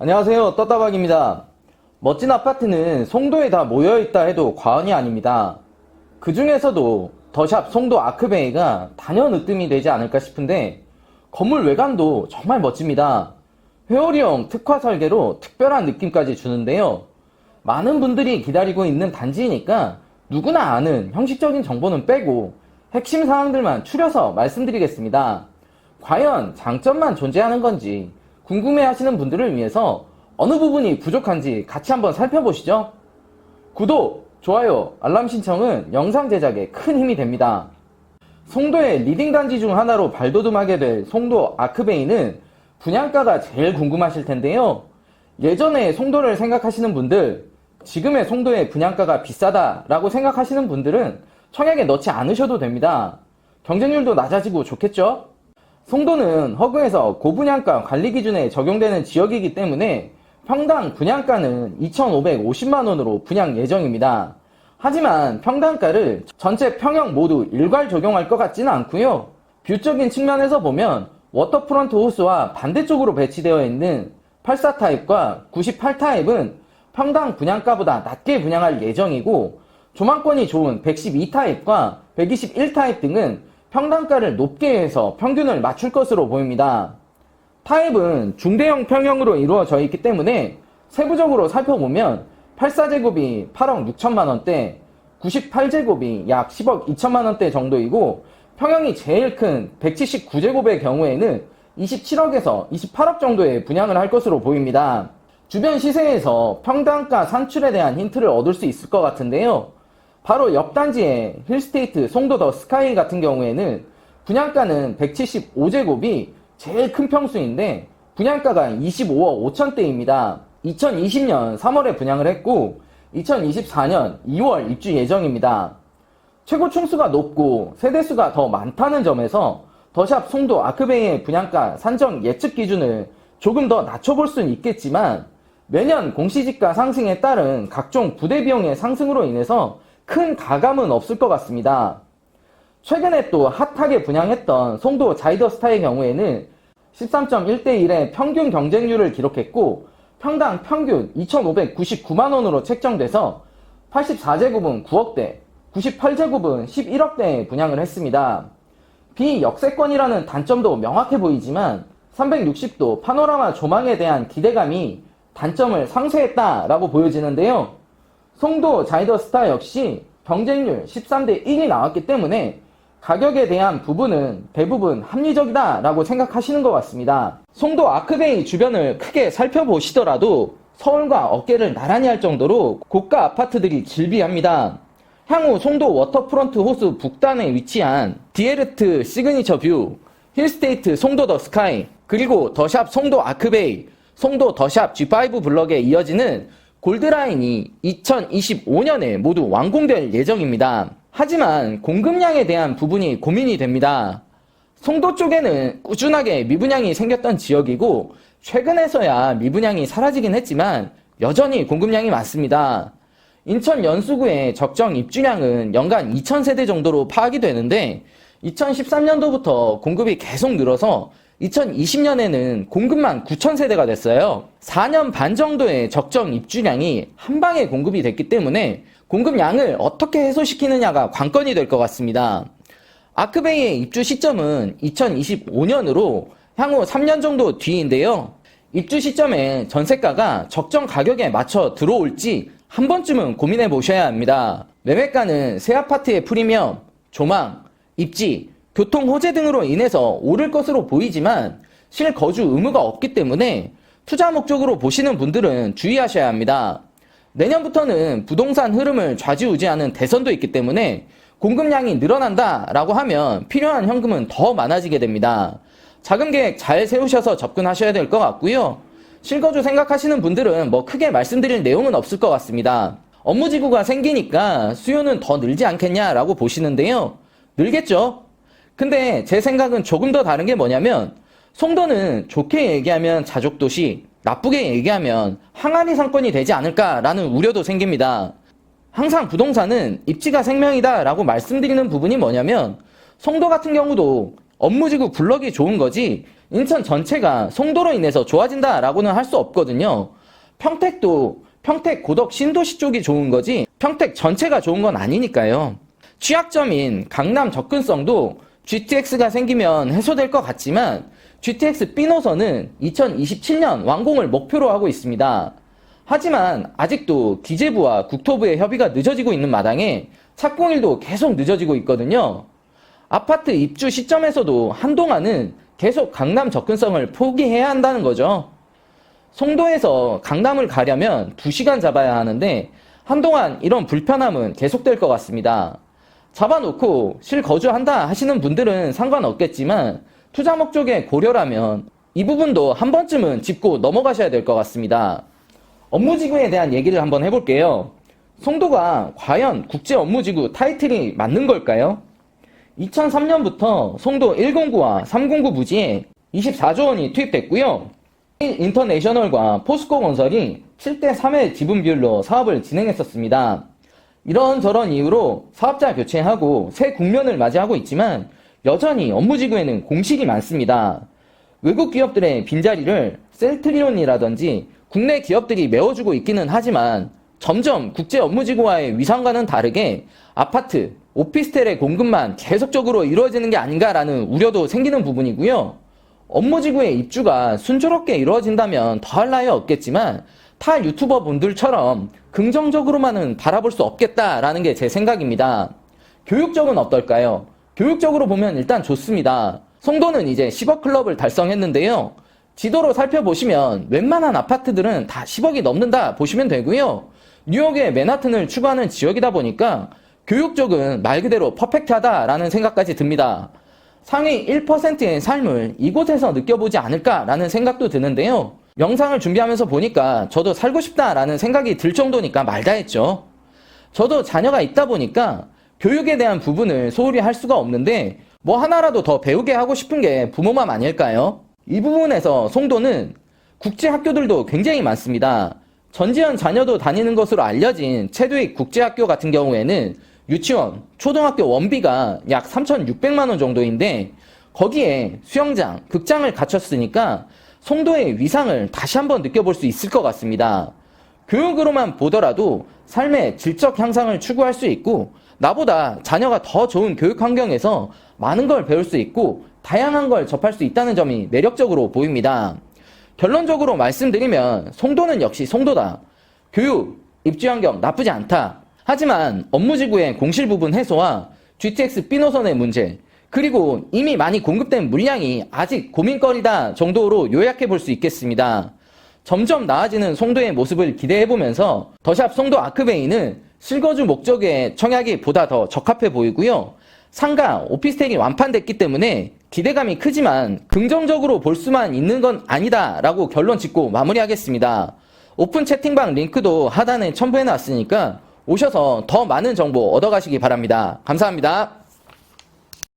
안녕하세요. 떴다박입니다. 멋진 아파트는 송도에 다 모여있다 해도 과언이 아닙니다. 그 중에서도 더샵 송도 아크베이가 단연 으뜸이 되지 않을까 싶은데 건물 외관도 정말 멋집니다. 회오리형 특화 설계로 특별한 느낌까지 주는데요. 많은 분들이 기다리고 있는 단지이니까 누구나 아는 형식적인 정보는 빼고 핵심 사항들만 추려서 말씀드리겠습니다. 과연 장점만 존재하는 건지 궁금해 하시는 분들을 위해서 어느 부분이 부족한지 같이 한번 살펴보시죠. 구독, 좋아요, 알람 신청은 영상 제작에 큰 힘이 됩니다. 송도의 리딩 단지 중 하나로 발돋움하게 될 송도 아크베이는 분양가가 제일 궁금하실 텐데요. 예전에 송도를 생각하시는 분들, 지금의 송도의 분양가가 비싸다라고 생각하시는 분들은 청약에 넣지 않으셔도 됩니다. 경쟁률도 낮아지고 좋겠죠? 송도는 허그에서 고분양가 관리 기준에 적용되는 지역이기 때문에 평당 분양가는 2,550만원으로 분양 예정입니다. 하지만 평당가를 전체 평형 모두 일괄 적용할 것 같지는 않고요. 뷰적인 측면에서 보면 워터프런트 호수와 반대쪽으로 배치되어 있는 84 타입과 98 타입은 평당 분양가보다 낮게 분양할 예정이고, 조망권이 좋은 112 타입과 121 타입 등은 평당가를 높게 해서 평균을 맞출 것으로 보입니다. 타입은 중대형 평형으로 이루어져 있기 때문에 세부적으로 살펴보면 84제곱이 8억 6천만원대, 98제곱이 약 10억 2천만원대 정도이고, 평형이 제일 큰 179제곱의 경우에는 27억에서 28억 정도의 분양을 할 것으로 보입니다. 주변 시세에서 평당가 산출에 대한 힌트를 얻을 수 있을 것 같은데요. 바로 옆 단지의 힐스테이트 송도 더 스카이 같은 경우에는 분양가는 175제곱이 제일 큰 평수인데 분양가가 25억 5천대입니다. 2020년 3월에 분양을 했고 2024년 2월 입주 예정입니다. 최고 층수가 높고 세대수가 더 많다는 점에서 더샵 송도 아크베이의 분양가 산정 예측 기준을 조금 더 낮춰볼 수는 있겠지만, 매년 공시지가 상승에 따른 각종 부대 비용의 상승으로 인해서 큰 가감은 없을 것 같습니다. 최근에 또 핫하게 분양했던 송도 자이더스타의 경우에는 13.1대1의 평균 경쟁률을 기록했고, 평당 평균 2,599만원으로 책정돼서 84제곱은 9억대, 98제곱은 11억대에 분양을 했습니다. 비역세권이라는 단점도 명확해 보이지만 360도 파노라마 조망에 대한 기대감이 단점을 상쇄했다라고 보여지는데요. 송도 자이더스타 역시 경쟁률 13대1이 나왔기 때문에 가격에 대한 부분은 대부분 합리적이다라고 생각하시는 것 같습니다. 송도 아크베이 주변을 크게 살펴보시더라도 서울과 어깨를 나란히 할 정도로 고가 아파트들이 즐비합니다. 향후 송도 워터프런트 호수 북단에 위치한 디에르트 시그니처 뷰, 힐스테이트 송도 더 스카이, 그리고 더샵 송도 아크베이, 송도 더샵 G5 블럭에 이어지는 골드라인이 2025년에 모두 완공될 예정입니다. 하지만 공급량에 대한 부분이 고민이 됩니다. 송도 쪽에는 꾸준하게 미분양이 생겼던 지역이고 최근에서야 미분양이 사라지긴 했지만 여전히 공급량이 많습니다. 인천 연수구의 적정 입주량은 연간 2,000세대 정도로 파악이 되는데 2013년도부터 공급이 계속 늘어서 2020년에는 공급만 9,000세대가 됐어요. 4년 반 정도의 적정 입주량이 한 방에 공급이 됐기 때문에 공급량을 어떻게 해소시키느냐가 관건이 될 것 같습니다. 아크베이의 입주 시점은 2025년으로 향후 3년 정도 뒤인데요. 입주 시점에 전세가가 적정 가격에 맞춰 들어올지 한 번쯤은 고민해 보셔야 합니다. 매매가는 새 아파트의 프리미엄, 조망, 입지, 교통 호재 등으로 인해서 오를 것으로 보이지만 실거주 의무가 없기 때문에 투자 목적으로 보시는 분들은 주의하셔야 합니다. 내년부터는 부동산 흐름을 좌지우지하는 대선도 있기 때문에 공급량이 늘어난다라고 하면 필요한 현금은 더 많아지게 됩니다. 자금 계획 잘 세우셔서 접근하셔야 될 것 같고요. 실거주 생각하시는 분들은 뭐 크게 말씀드릴 내용은 없을 것 같습니다. 업무지구가 생기니까 수요는 더 늘지 않겠냐라고 보시는데요. 늘겠죠? 근데 제 생각은 조금 더 다른 게 뭐냐면 송도는 좋게 얘기하면 자족도시, 나쁘게 얘기하면 항아리 상권이 되지 않을까라는 우려도 생깁니다. 항상 부동산은 입지가 생명이다 라고 말씀드리는 부분이 뭐냐면 송도 같은 경우도 업무지구 블럭이 좋은 거지 인천 전체가 송도로 인해서 좋아진다라고는 할 수 없거든요. 평택도 평택 고덕 신도시 쪽이 좋은 거지 평택 전체가 좋은 건 아니니까요. 취약점인 강남 접근성도 GTX가 생기면 해소될 것 같지만 GTX B 노선은 2027년 완공을 목표로 하고 있습니다. 하지만 아직도 기재부와 국토부의 협의가 늦어지고 있는 마당에 착공일도 계속 늦어지고 있거든요. 아파트 입주 시점에서도 한동안은 계속 강남 접근성을 포기해야 한다는 거죠. 송도에서 강남을 가려면 2시간 잡아야 하는데 한동안 이런 불편함은 계속될 것 같습니다. 잡아놓고 실거주한다 하시는 분들은 상관없겠지만 투자 목적의 고려라면 이 부분도 한 번쯤은 짚고 넘어가셔야 될 것 같습니다. 업무지구에 대한 얘기를 한번 해볼게요. 송도가 과연 국제업무지구 타이틀이 맞는 걸까요? 2003년부터 송도 109와 309 부지에 24조 원이 투입됐고요. 인터내셔널과 포스코 건설이 7대3의 지분 비율로 사업을 진행했었습니다. 이런저런 이유로 사업자 교체하고 새 국면을 맞이하고 있지만 여전히 업무지구에는 공실이 많습니다. 외국 기업들의 빈자리를 셀트리온이라든지 국내 기업들이 메워주고 있기는 하지만 점점 국제 업무지구와의 위상과는 다르게 아파트, 오피스텔의 공급만 계속적으로 이루어지는 게 아닌가라는 우려도 생기는 부분이고요. 업무지구의 입주가 순조롭게 이루어진다면 더할 나위 없겠지만 타 유튜버 분들처럼 긍정적으로만은 바라볼 수 없겠다라는 게 제 생각입니다. 교육적은 어떨까요? 교육적으로 보면 일단 좋습니다. 송도는 이제 10억 클럽을 달성했는데요. 지도로 살펴보시면 웬만한 아파트들은 다 10억이 넘는다 보시면 되고요. 뉴욕의 맨하튼을 추구하는 지역이다 보니까 교육적은 말 그대로 퍼펙트하다라는 생각까지 듭니다. 상위 1%의 삶을 이곳에서 느껴보지 않을까라는 생각도 드는데요. 영상을 준비하면서 보니까 저도 살고 싶다라는 생각이 들 정도니까 말다 했죠. 저도 자녀가 있다 보니까 교육에 대한 부분을 소홀히 할 수가 없는데 뭐 하나라도 더 배우게 하고 싶은 게 부모맘 아닐까요? 이 부분에서 송도는 국제학교들도 굉장히 많습니다. 전지현 자녀도 다니는 것으로 알려진 체드윅 국제학교 같은 경우에는 유치원, 초등학교 원비가 약 3,600만 원 정도인데 거기에 수영장, 극장을 갖췄으니까 송도의 위상을 다시 한번 느껴볼 수 있을 것 같습니다. 교육으로만 보더라도 삶의 질적 향상을 추구할 수 있고 나보다 자녀가 더 좋은 교육 환경에서 많은 걸 배울 수 있고 다양한 걸 접할 수 있다는 점이 매력적으로 보입니다. 결론적으로 말씀드리면 송도는 역시 송도다. 교육, 입주 환경 나쁘지 않다. 하지만 업무지구의 공실 부분 해소와 GTX B 노선의 문제, 그리고 이미 많이 공급된 물량이 아직 고민거리다 정도로 요약해 볼 수 있겠습니다. 점점 나아지는 송도의 모습을 기대해보면서 더샵 송도 아크베이는 실거주 목적의 청약이 보다 더 적합해 보이고요. 상가, 오피스텔이 완판됐기 때문에 기대감이 크지만 긍정적으로 볼 수만 있는 건 아니다 라고 결론 짓고 마무리하겠습니다. 오픈 채팅방 링크도 하단에 첨부해 놨으니까 오셔서 더 많은 정보 얻어가시기 바랍니다. 감사합니다.